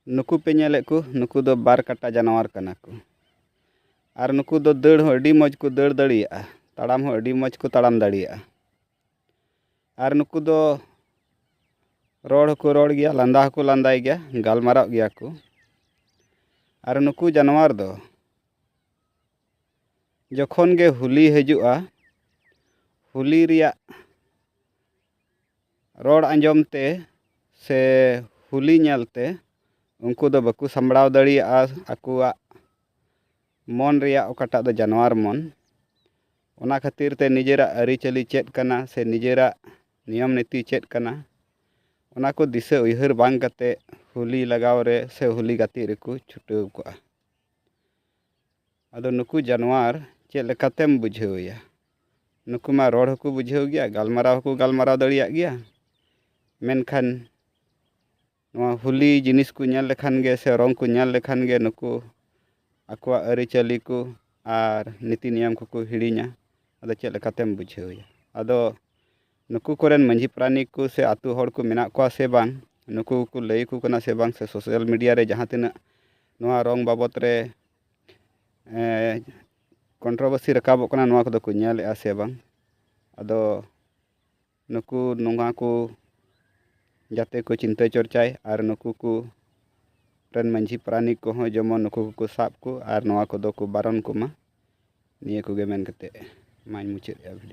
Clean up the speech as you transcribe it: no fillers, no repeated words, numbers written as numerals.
नुकु पे नेलेक को नुकु दो बार काटा जानवर कना को और नुकु दो दौड़ हो अडी मौज को दौड़ दाड़ियागआ ताड़ाम हो अडी मौज को ताड़ाम दाड़ियागआ और नुकु दो रोड़ को रोड़ गया लांदा को लांदाय गया गालमाराव गया को और नुकु जानवर दो जखन गे हुली हजुआ हुली रिया रोड़ आंजमते से हुली नेलते उनको दो बाकू सामड़ाव दाड़ियागआ आकुआ मन रिया ओकाटा दो जानवर मन ओना खातिर ते निजेरा आरिचाली चेद कना से निजेरा नियम नीति चेद कना ओना को दिशा उयहर बांग कते हुली लगाव रे से हुली गाती रेको छुटाव कोआ अदो नुकु जानवर चेद लेकातेम बुझावया नुकु मा रोड़ हको बुझाव गया गालमाराव हको गालमाराव दाड़ियाग गया मेनखान नवा हुली जिनिस को नेल लेखान गे से रंग को नेल लेखान गे नुकु आकुआ आरिचाली को और नीति नियम को हिड़ीना अदो चेद लेकातेम बुझावया अदो नुकु कोरेन मंझी प्राणी को से आतु हड़ को मेना कोआ से बांग नुकु को लई को कना से बांग से सोशल मीडिया रे जहाँ तिना नवा रंग बाबत रे कंट्रोवर्सी रकाबो कना नवा को नेलेआ से बांग अदो नुकु नोंगा को जाते को चिंता चर्चाय और नुकु को रेन मंझी प्राणी को हो जेमन नुकु को साब को और नवा को बारन को मा निये को गे मेन कते माñ मुचाद वीडियो।